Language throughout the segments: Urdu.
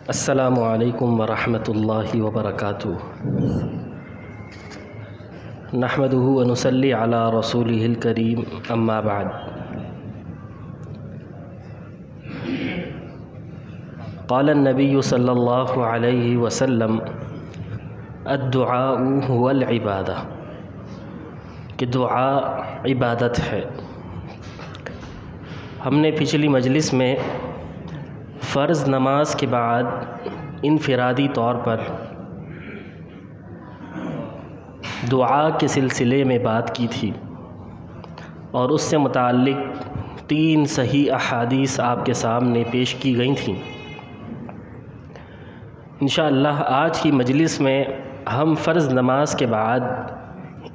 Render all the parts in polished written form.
السلام علیکم ورحمۃ اللہ وبرکاتہ۔ نحمدہ ونصلی علی رسولہ الکریم، اما بعد۔ قال النبی صلی اللہ علیہ وسلم الدعاء هو العبادہ، کہ دعا عبادت ہے۔ ہم نے پچھلی مجلس میں فرض نماز کے بعد انفرادی طور پر دعا کے سلسلے میں بات کی تھی، اور اس سے متعلق 3 صحیح احادیث آپ کے سامنے پیش کی گئی تھیں۔ انشاءاللہ آج کی مجلس میں ہم فرض نماز کے بعد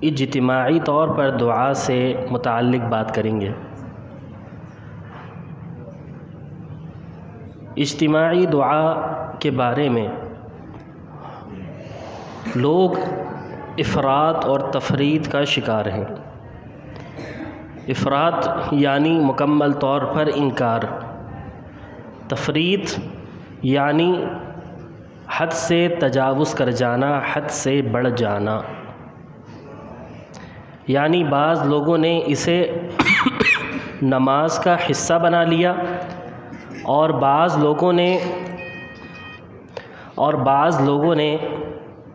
اجتماعی طور پر دعا سے متعلق بات کریں گے۔ اجتماعی دعا کے بارے میں لوگ افراط اور تفریط کا شکار ہیں۔ افراط یعنی مکمل طور پر انکار، تفریط یعنی حد سے تجاوز کر جانا، حد سے بڑھ جانا۔ یعنی بعض لوگوں نے اسے نماز کا حصہ بنا لیا، اور بعض لوگوں نے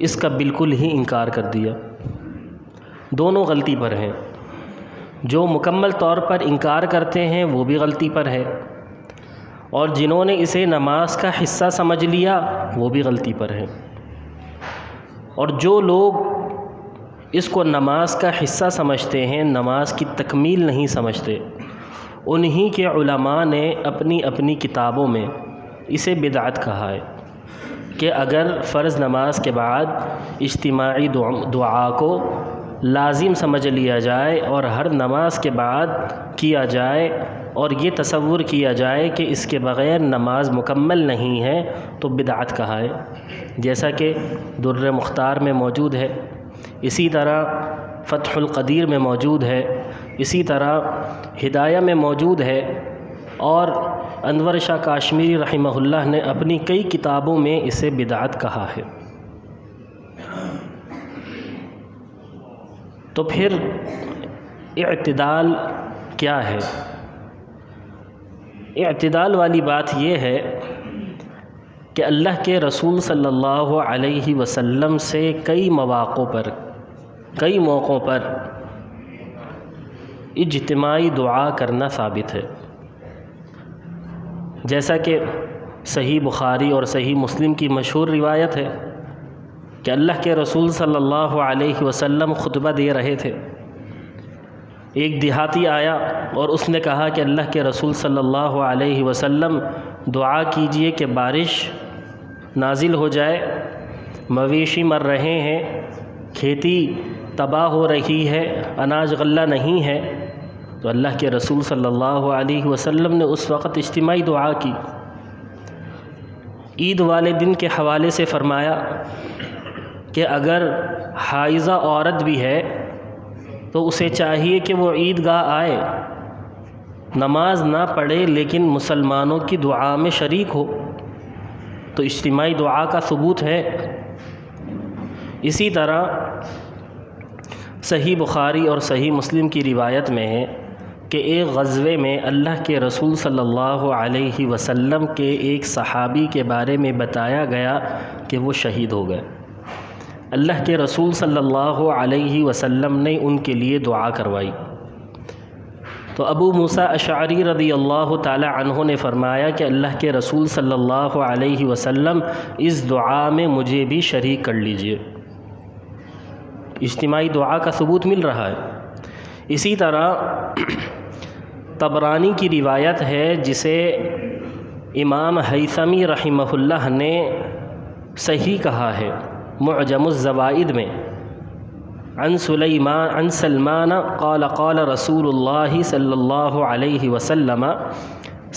اس کا بالکل ہی انکار کر دیا۔ دونوں غلطی پر ہیں۔ جو مکمل طور پر انکار کرتے ہیں وہ بھی غلطی پر ہے، اور جنہوں نے اسے نماز کا حصہ سمجھ لیا وہ بھی غلطی پر ہے۔ اور جو لوگ اس کو نماز کا حصہ سمجھتے ہیں، نماز کی تکمیل نہیں سمجھتے، انہی کے علماء نے اپنی اپنی کتابوں میں اسے بدعت کہا ہے کہ اگر فرض نماز کے بعد اجتماعی دعا کو لازم سمجھ لیا جائے اور ہر نماز کے بعد کیا جائے، اور یہ تصور کیا جائے کہ اس کے بغیر نماز مکمل نہیں ہے، تو بدعت کہا ہے، جیسا کہ در مختار میں موجود ہے، اسی طرح فتح القدیر میں موجود ہے، اسی طرح ہدایہ میں موجود ہے، اور انور شاہ کاشمیری رحمہ اللہ نے اپنی کئی کتابوں میں اسے بدعت کہا ہے۔ تو پھر اعتدال کیا ہے؟ اعتدال والی بات یہ ہے کہ اللہ کے رسول صلی اللہ علیہ وسلم سے کئی موقعوں پر اجتماعی دعا کرنا ثابت ہے، جیسا کہ صحیح بخاری اور صحیح مسلم کی مشہور روایت ہے کہ اللہ کے رسول صلی اللہ علیہ وسلم خطبہ دے رہے تھے۔ ایک دیہاتی آیا اور اس نے کہا کہ اللہ کے رسول صلی اللہ علیہ وسلم دعا کیجئے کہ بارش نازل ہو جائے، مویشی مر رہے ہیں، کھیتی تباہ ہو رہی ہے، اناج غلہ نہیں ہے۔ تو اللہ کے رسول صلی اللہ علیہ وسلم نے اس وقت اجتماعی دعا کی۔ عید والے دن کے حوالے سے فرمایا کہ اگر حائضہ عورت بھی ہے تو اسے چاہیے کہ وہ عیدگاہ آئے، نماز نہ پڑھے لیکن مسلمانوں کی دعا میں شریک ہو، تو اجتماعی دعا کا ثبوت ہے۔ اسی طرح صحیح بخاری اور صحیح مسلم کی روایت میں ہے کہ ایک غزوے میں اللہ کے رسول صلی اللہ علیہ وسلم کے ایک صحابی کے بارے میں بتایا گیا کہ وہ شہید ہو گئے۔ اللہ کے رسول صلی اللہ علیہ وسلم نے ان کے لیے دعا کروائی، تو ابو موسیٰ اشعری رضی اللہ تعالی عنہ نے فرمایا کہ اللہ کے رسول صلی اللہ علیہ وسلم اس دعا میں مجھے بھی شریک کر لیجئے۔ اجتماعی دعا کا ثبوت مل رہا ہے۔ اسی طرح طبرانی کی روایت ہے جسے امام حیثمی رحمہ اللہ نے صحیح کہا ہے معجم الزوائد میں، عن سلمان قال قال رسول اللہ صلی اللہ علیہ وسلم،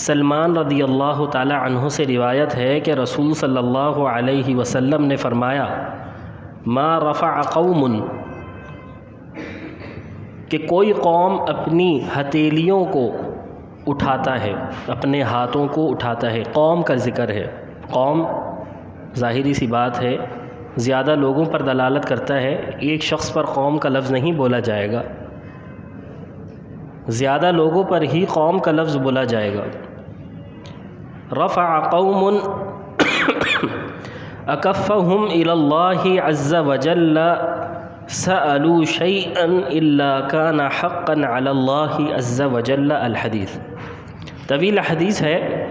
سلمان رضی اللہ تعالی عنہ سے روایت ہے کہ رسول صلی اللہ علیہ وسلم نے فرمایا، ما رفع قوم، کہ کوئی قوم اپنی ہتھیلیوں کو اٹھاتا ہے، اپنے ہاتھوں کو اٹھاتا ہے۔ قوم کا ذکر ہے، قوم ظاہری سی بات ہے، زیادہ لوگوں پر دلالت کرتا ہے، ایک شخص پر قوم کا لفظ نہیں بولا جائے گا، زیادہ لوگوں پر ہی قوم کا لفظ بولا جائے گا۔ رفع قوم اکفہم الی اللہ عز وجل سألوا شیئا الا کان حقا علی اللہ عز وجل الحدیث۔ طویل حدیث ہے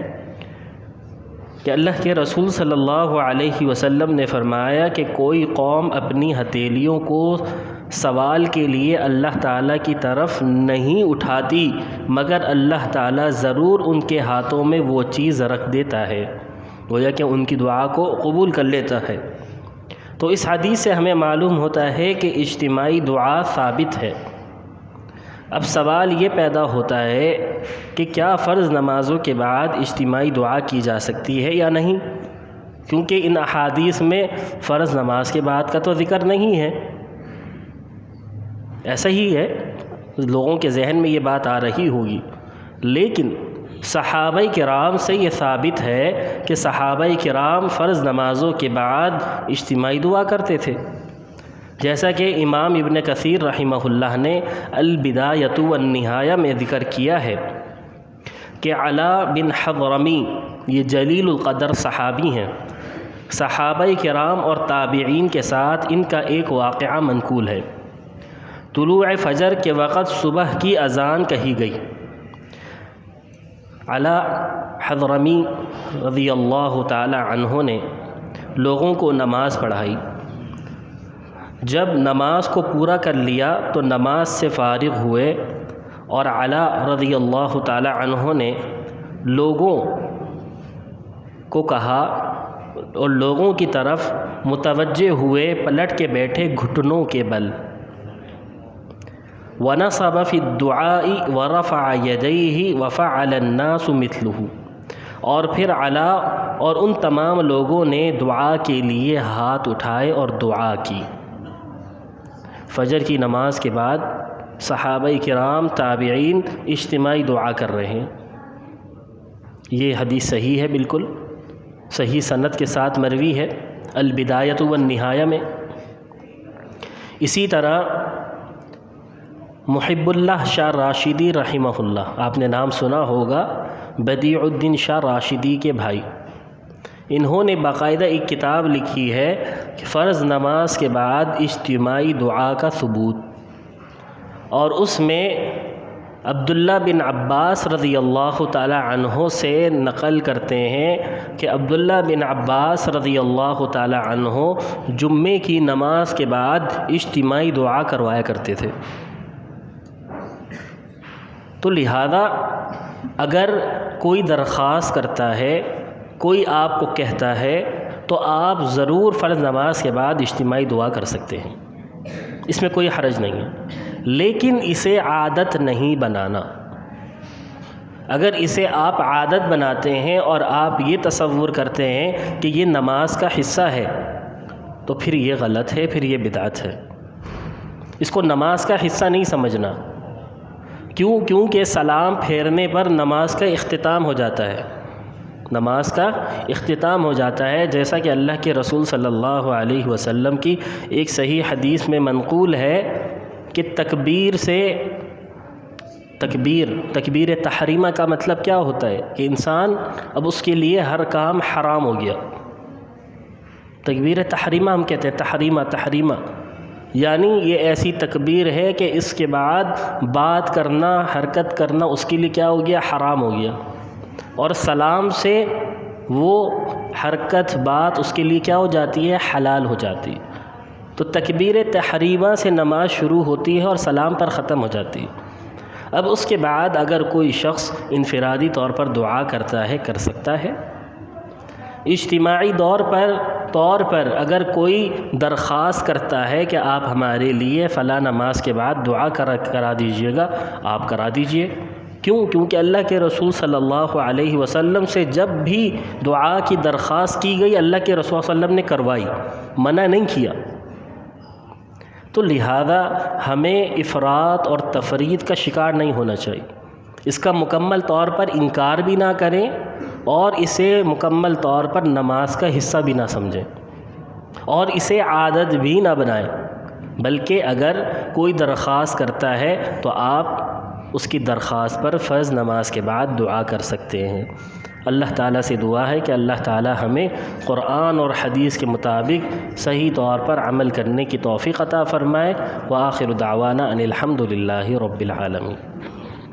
کہ اللہ کے رسول صلی اللہ علیہ وسلم نے فرمایا کہ کوئی قوم اپنی ہتھیلیوں کو سوال کے لیے اللہ تعالیٰ کی طرف نہیں اٹھاتی مگر اللہ تعالیٰ ضرور ان کے ہاتھوں میں وہ چیز رکھ دیتا ہے، گویا کہ ان کی دعا کو قبول کر لیتا ہے۔ تو اس حدیث سے ہمیں معلوم ہوتا ہے کہ اجتماعی دعا ثابت ہے۔ اب سوال یہ پیدا ہوتا ہے کہ کیا فرض نمازوں کے بعد اجتماعی دعا کی جا سکتی ہے یا نہیں، کیونکہ ان احادیث میں فرض نماز کے بعد کا تو ذکر نہیں ہے۔ ایسا ہی ہے، لوگوں کے ذہن میں یہ بات آ رہی ہوگی، لیکن صحابہ کرام سے یہ ثابت ہے کہ صحابہ کرام فرض نمازوں کے بعد اجتماعی دعا کرتے تھے، جیسا کہ امام ابن کثیر رحمہ اللہ نے البدایۃ والنہایہ میں ذکر کیا ہے کہ علاء بن حضرمی یہ جلیل القدر صحابی ہیں، صحابہ کرام اور تابعین کے ساتھ ان کا ایک واقعہ منقول ہے۔ طلوع فجر کے وقت صبح کی اذان کہی گئی، علاء حضرمی رضی اللہ تعالی عنہ نے لوگوں کو نماز پڑھائی۔ جب نماز کو پورا کر لیا تو نماز سے فارغ ہوئے اور علاء رضی اللہ تعالی عنہ نے لوگوں کو کہا اور لوگوں کی طرف متوجہ ہوئے، پلٹ کے بیٹھے گھٹنوں کے بل، وَنَصَبَ فِي الدُّعَاءِ وَرَفَعَ يَدَيْهِ وَفَعَلَ النَّاسُ مِثْلُهُ، اور پھر علاء اور ان تمام لوگوں نے دعا کے لیے ہاتھ اٹھائے اور دعا کی۔ فجر کی نماز کے بعد صحابہ کرام تابعین اجتماعی دعا کر رہے ہیں۔ یہ حدیث صحیح ہے، بالکل صحیح سند کے ساتھ مروی ہے البدایۃ والنہایہ میں۔ اسی طرح محب اللہ شاہ راشدی رحمہ اللہ، آپ نے نام سنا ہوگا، بدیع الدین شاہ راشدی کے بھائی، انہوں نے باقاعدہ ایک کتاب لکھی ہے کہ فرض نماز کے بعد اجتماعی دعا کا ثبوت، اور اس میں عبداللہ بن عباس رضی اللہ تعالی عنہ سے نقل کرتے ہیں کہ عبداللہ بن عباس رضی اللہ تعالی عنہ جمعے کی نماز کے بعد اجتماعی دعا کروایا کرتے تھے۔ تو لہذا اگر کوئی درخواست کرتا ہے، کوئی آپ کو کہتا ہے، تو آپ ضرور فرض نماز کے بعد اجتماعی دعا کر سکتے ہیں، اس میں کوئی حرج نہیں ہے، لیکن اسے عادت نہیں بنانا۔ اگر اسے آپ عادت بناتے ہیں اور آپ یہ تصور کرتے ہیں کہ یہ نماز کا حصہ ہے، تو پھر یہ غلط ہے، پھر یہ بدعت ہے۔ اس کو نماز کا حصہ نہیں سمجھنا، کیونکہ سلام پھیرنے پر نماز کا اختتام ہو جاتا ہے، نماز کا اختتام ہو جاتا ہے، جیسا کہ اللہ کے رسول صلی اللہ علیہ وسلم کی ایک صحیح حدیث میں منقول ہے کہ تکبیر تحریمہ کا مطلب کیا ہوتا ہے کہ انسان اب اس کے لیے ہر کام حرام ہو گیا۔ تکبیر تحریمہ ہم کہتے ہیں، تحریمہ یعنی یہ ایسی تکبیر ہے کہ اس کے بعد بات کرنا، حرکت کرنا اس کے لیے کیا ہو گیا؟ حرام ہو گیا، اور سلام سے وہ حرکت بات اس کے لیے کیا ہو جاتی ہے؟ حلال ہو جاتی ہے۔ تو تکبیر تحریمہ سے نماز شروع ہوتی ہے اور سلام پر ختم ہو جاتی ہے۔ اب اس کے بعد اگر کوئی شخص انفرادی طور پر دعا کرتا ہے، کر سکتا ہے۔ اجتماعی طور پر اگر کوئی درخواست کرتا ہے کہ آپ ہمارے لیے فلاں نماز کے بعد دعا کرا دیجئے گا، آپ کرا دیجئے۔ کیونکہ اللہ کے رسول صلی اللہ علیہ وسلم سے جب بھی دعا کی درخواست کی گئی، اللہ کے رسول صلی اللہ علیہ وسلم نے کروائی، منع نہیں کیا۔ تو لہذا ہمیں افراط اور تفرید کا شکار نہیں ہونا چاہیے، اس کا مکمل طور پر انکار بھی نہ کریں اور اسے مکمل طور پر نماز کا حصہ بھی نہ سمجھیں اور اسے عادت بھی نہ بنائیں، بلکہ اگر کوئی درخواست کرتا ہے تو آپ اس کی درخواست پر فرض نماز کے بعد دعا کر سکتے ہیں۔ اللہ تعالیٰ سے دعا ہے کہ اللہ تعالیٰ ہمیں قرآن اور حدیث کے مطابق صحیح طور پر عمل کرنے کی توفیق عطا فرمائے۔ وآخر دعوانا ان الحمد للہ رب العالمین۔